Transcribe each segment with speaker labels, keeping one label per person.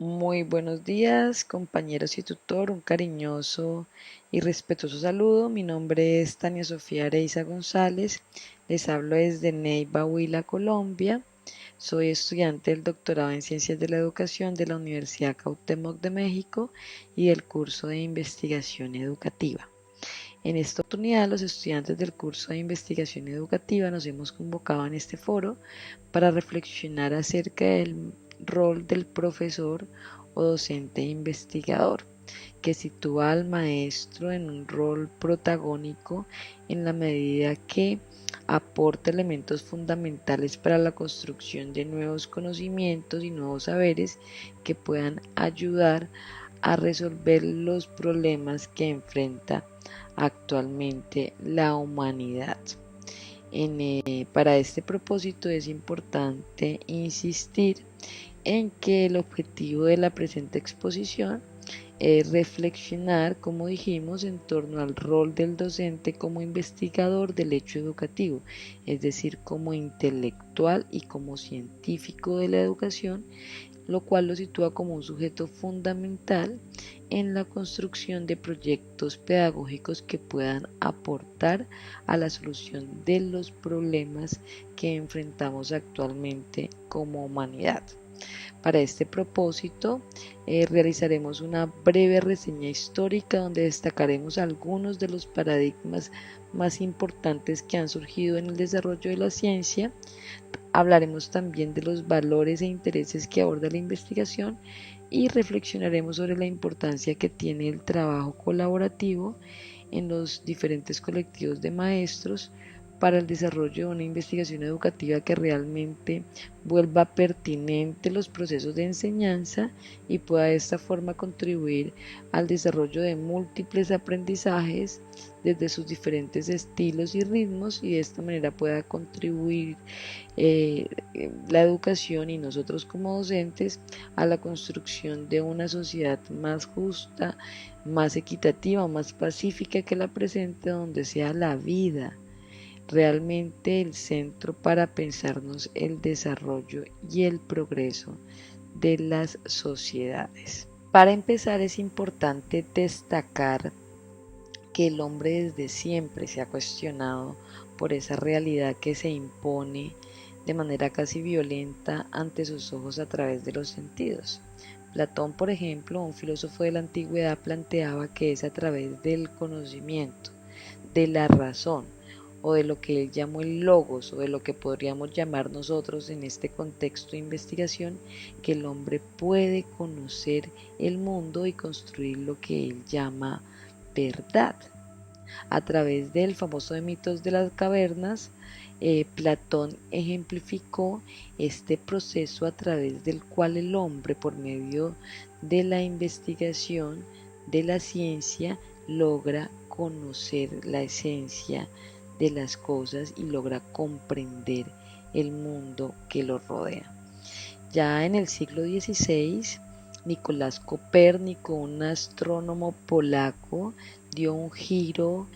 Speaker 1: Muy buenos días, compañeros y tutor. Un cariñoso y respetuoso saludo. Mi nombre es Tania Sofía Areiza González. Les hablo desde Neiva, Huila, Colombia. Soy estudiante del doctorado en Ciencias de la Educación de la Universidad Cuauhtémoc de México y del curso de Investigación Educativa. En esta oportunidad, los estudiantes del curso de Investigación Educativa nos hemos convocado en este foro para reflexionar acerca del rol del profesor o docente investigador, que sitúa al maestro en un rol protagónico en la medida que aporta elementos fundamentales para la construcción de nuevos conocimientos y nuevos saberes que puedan ayudar a resolver los problemas que enfrenta actualmente la humanidad. Para este propósito es importante insistir en que el objetivo de la presente exposición es reflexionar, como dijimos, en torno al rol del docente como investigador del hecho educativo, es decir, como intelectual y como científico de la educación, lo cual lo sitúa como un sujeto fundamental en la construcción de proyectos pedagógicos que puedan aportar a la solución de los problemas que enfrentamos actualmente como humanidad. Para este propósito, realizaremos una breve reseña histórica donde destacaremos algunos de los paradigmas más importantes que han surgido en el desarrollo de la ciencia. Hablaremos también de los valores e intereses que aborda la investigación y reflexionaremos sobre la importancia que tiene el trabajo colaborativo en los diferentes colectivos de maestros para el desarrollo de una investigación educativa que realmente vuelva pertinente los procesos de enseñanza y pueda de esta forma contribuir al desarrollo de múltiples aprendizajes desde sus diferentes estilos y ritmos, y de esta manera pueda contribuir eh, la educación y nosotros como docentes a la construcción de una sociedad más justa, más equitativa, más pacífica que la presente, donde sea la vida realmente el centro para pensarnos el desarrollo y el progreso de las sociedades. Para empezar, es importante destacar que el hombre desde siempre se ha cuestionado por esa realidad que se impone de manera casi violenta ante sus ojos a través de los sentidos. Platón, por ejemplo, un filósofo de la antigüedad, planteaba que es a través del conocimiento, de la razón, o de lo que él llamó el logos, o de lo que podríamos llamar nosotros en este contexto de investigación, que el hombre puede conocer el mundo y construir lo que él llama verdad. A través del famoso de mitos de las cavernas, Platón ejemplificó este proceso a través del cual el hombre, por medio de la investigación de la ciencia, logra conocer la esencia de las cosas y logra comprender el mundo que lo rodea. Ya en el siglo XVI, Nicolás Copérnico, un astrónomo polaco, dio un giro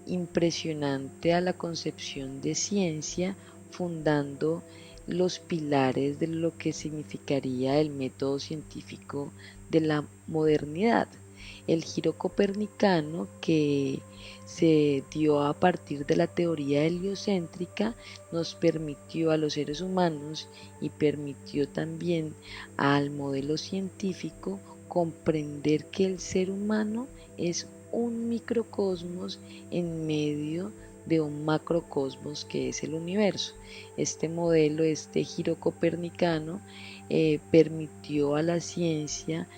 Speaker 1: impresionante a la concepción de ciencia, fundando los pilares de lo que significaría el método científico de la modernidad. El giro copernicano, que se dio a partir de la teoría heliocéntrica, nos permitió a los seres humanos y permitió también al modelo científico comprender que el ser humano es un microcosmos en medio de un macrocosmos que es el universo. Este modelo, este giro copernicano, permitió a la ciencia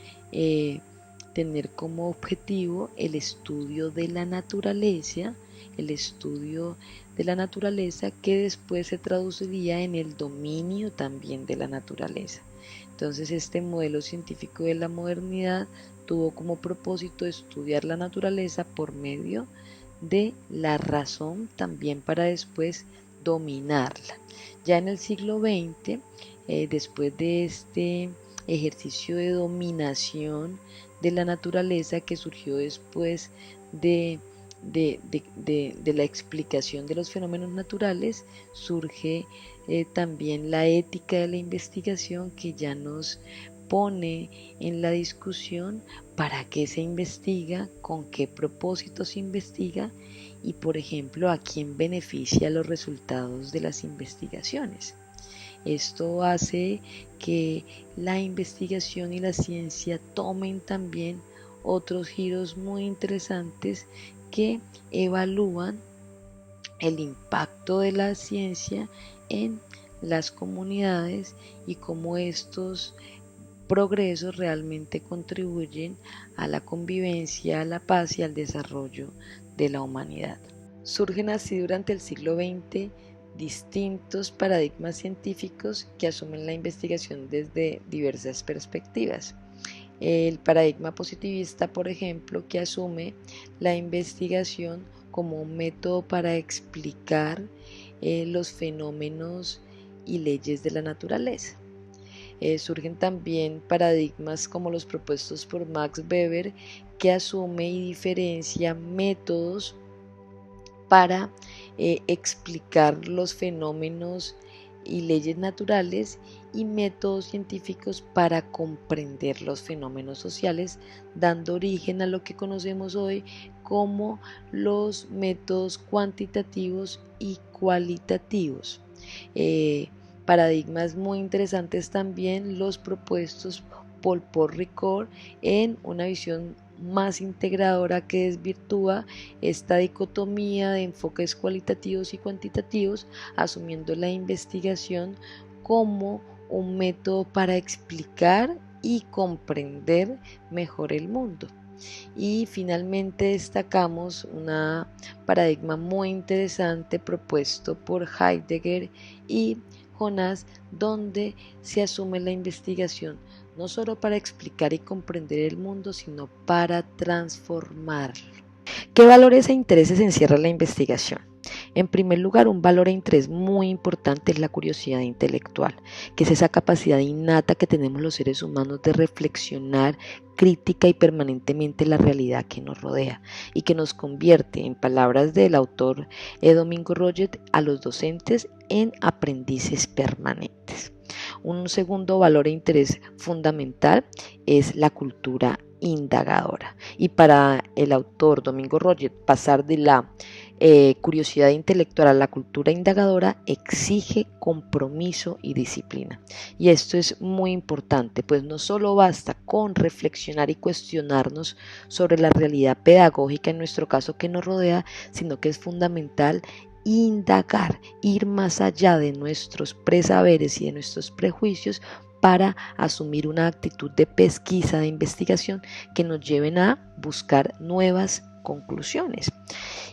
Speaker 1: tener como objetivo el estudio de la naturaleza, el estudio de la naturaleza que después se traduciría en el dominio también de la naturaleza. Entonces, este modelo científico de la modernidad tuvo como propósito estudiar la naturaleza por medio de la razón, también para después dominarla. Ya en el siglo XX, después de este ejercicio de dominación de la naturaleza que surgió después de la explicación de los fenómenos naturales, surge también la ética de la investigación, que ya nos pone en la discusión para qué se investiga, con qué propósito se investiga y, por ejemplo, a quién beneficia los resultados de las investigaciones. Esto hace que la investigación y la ciencia tomen también otros giros muy interesantes que evalúan el impacto de la ciencia en las comunidades y cómo estos progresos realmente contribuyen a la convivencia, a la paz y al desarrollo de la humanidad. Surgen así durante el siglo XX distintos paradigmas científicos que asumen la investigación desde diversas perspectivas. El paradigma positivista, por ejemplo, que asume la investigación como un método para explicar los fenómenos y leyes de la naturaleza. Surgen también paradigmas como los propuestos por Max Weber, que asume y diferencia métodos para explicar los fenómenos y leyes naturales y métodos científicos para comprender los fenómenos sociales, dando origen a lo que conocemos hoy como los métodos cuantitativos y cualitativos. Paradigmas muy interesantes también los propuestos por Paul Ricoeur en una visión más integradora que desvirtúa esta dicotomía de enfoques cualitativos y cuantitativos, asumiendo la investigación como un método para explicar y comprender mejor el mundo. Y finalmente destacamos un paradigma muy interesante propuesto por Heidegger y Jonas, donde se asume la investigación no solo para explicar y comprender el mundo, sino para transformarlo. ¿Qué valores e intereses encierra la investigación? En primer lugar, un valor e interés muy importante es la curiosidad intelectual, que es esa capacidad innata que tenemos los seres humanos de reflexionar crítica y permanentemente la realidad que nos rodea y que nos convierte, en palabras del autor Domingo Roget, a los docentes en aprendices permanentes. Un segundo valor e interés fundamental es la cultura indagadora. Y para el autor Domingo Roget, pasar de la curiosidad intelectual a la cultura indagadora exige compromiso y disciplina. Y esto es muy importante, pues no solo basta con reflexionar y cuestionarnos sobre la realidad pedagógica, en nuestro caso, que nos rodea, sino que es fundamental indagar, ir más allá de nuestros presaberes y de nuestros prejuicios para asumir una actitud de pesquisa, de investigación que nos lleven a buscar nuevas conclusiones.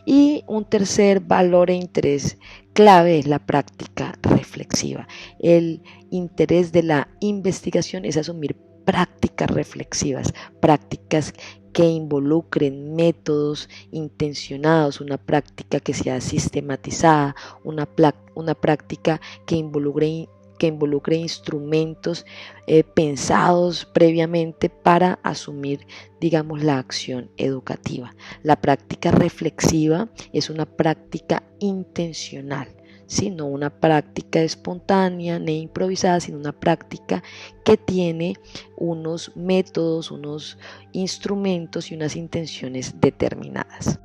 Speaker 1: Y un tercer valor e interés clave es la práctica reflexiva. El interés de la investigación es asumir prácticas reflexivas, prácticas que involucren métodos intencionados, una práctica que sea sistematizada, una práctica que involucre instrumentos pensados previamente para asumir, digamos, la acción educativa. La práctica reflexiva es una práctica intencional, ¿sí? No una práctica espontánea ni improvisada, sino una práctica que tiene unos métodos, unos instrumentos y unas intenciones determinadas.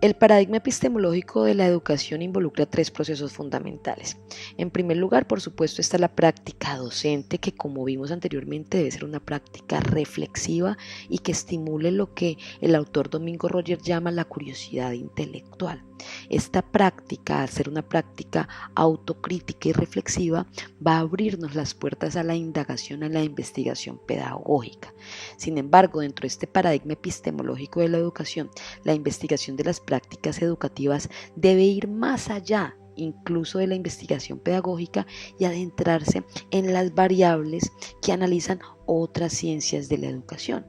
Speaker 1: El paradigma epistemológico de la educación involucra tres procesos fundamentales. En primer lugar, por supuesto, está la práctica docente, que como vimos anteriormente debe ser una práctica reflexiva y que estimule lo que el autor Domingo Roget llama la curiosidad intelectual. Esta práctica, al ser una práctica autocrítica y reflexiva, va a abrirnos las puertas a la indagación, a la investigación pedagógica. Sin embargo, dentro de este paradigma epistemológico de la educación, la investigación de las prácticas educativas debe ir más allá incluso de la investigación pedagógica y adentrarse en las variables que analizan otras ciencias de la educación.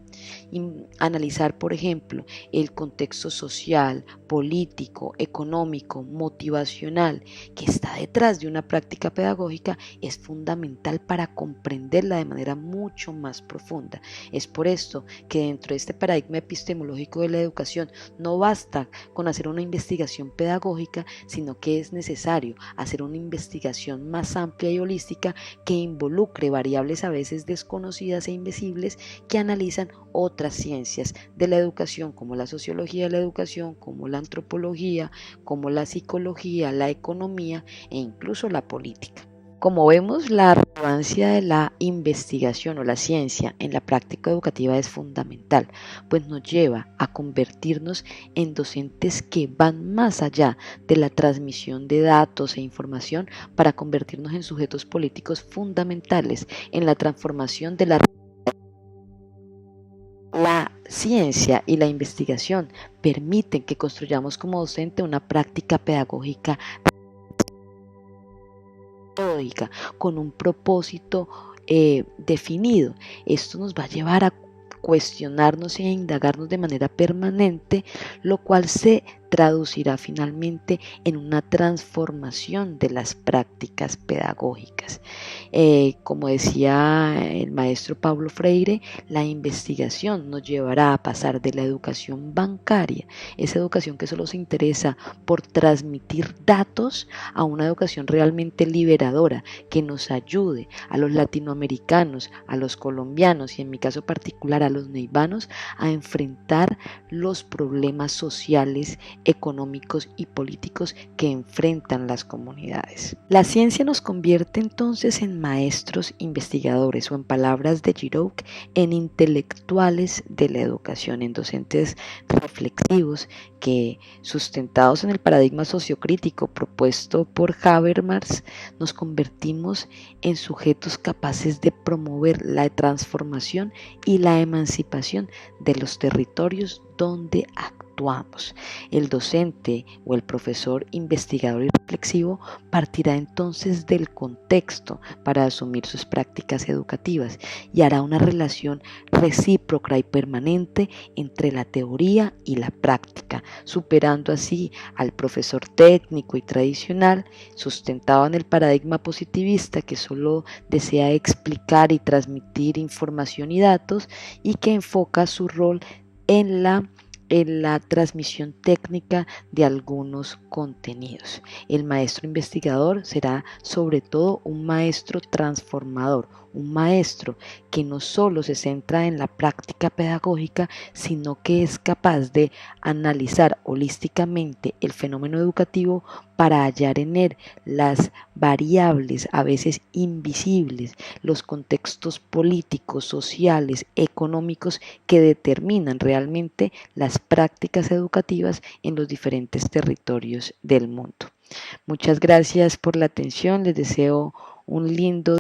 Speaker 1: Analizar, por ejemplo, el contexto social, político, económico, motivacional que está detrás de una práctica pedagógica es fundamental para comprenderla de manera mucho más profunda. Es por esto que dentro de este paradigma epistemológico de la educación no basta con hacer una investigación pedagógica, sino que es necesario hacer una investigación más amplia y holística que involucre variables a veces desconocidas e invisibles que analizan otras ciencias de la educación, como la sociología de la educación, como la antropología, como la psicología, la economía e incluso la política. Como vemos, la relevancia de la investigación o la ciencia en la práctica educativa es fundamental, pues nos lleva a convertirnos en docentes que van más allá de la transmisión de datos e información para convertirnos en sujetos políticos fundamentales en la transformación de la ciencia y la investigación permiten que construyamos como docente una práctica pedagógica metódica, con un propósito definido. Esto nos va a llevar a cuestionarnos e indagarnos de manera permanente, lo cual se traducirá finalmente en una transformación de las prácticas pedagógicas. Como decía el maestro Paulo Freire, la investigación nos llevará a pasar de la educación bancaria, esa educación que solo se interesa por transmitir datos, a una educación realmente liberadora que nos ayude a los latinoamericanos, a los colombianos y en mi caso particular a los neivanos a enfrentar los problemas sociales, económicos y políticos que enfrentan las comunidades. La ciencia nos convierte entonces en maestros investigadores o, en palabras de Giroux, en intelectuales de la educación, en docentes reflexivos que, sustentados en el paradigma sociocrítico propuesto por Habermas, nos convertimos en sujetos capaces de promover la transformación y la emancipación de los territorios donde actuamos. El docente o el profesor investigador y reflexivo partirá entonces del contexto para asumir sus prácticas educativas y hará una relación recíproca y permanente entre la teoría y la práctica, superando así al profesor técnico y tradicional, sustentado en el paradigma positivista que solo desea explicar y transmitir información y datos, y que enfoca su rol en la transmisión técnica de algunos contenidos. El maestro investigador será sobre todo un maestro transformador, un maestro que no solo se centra en la práctica pedagógica, sino que es capaz de analizar holísticamente el fenómeno educativo para hallar en él las variables a veces invisibles, los contextos políticos, sociales, económicos que determinan realmente las prácticas educativas en los diferentes territorios del mundo. Muchas gracias por la atención, les deseo un lindo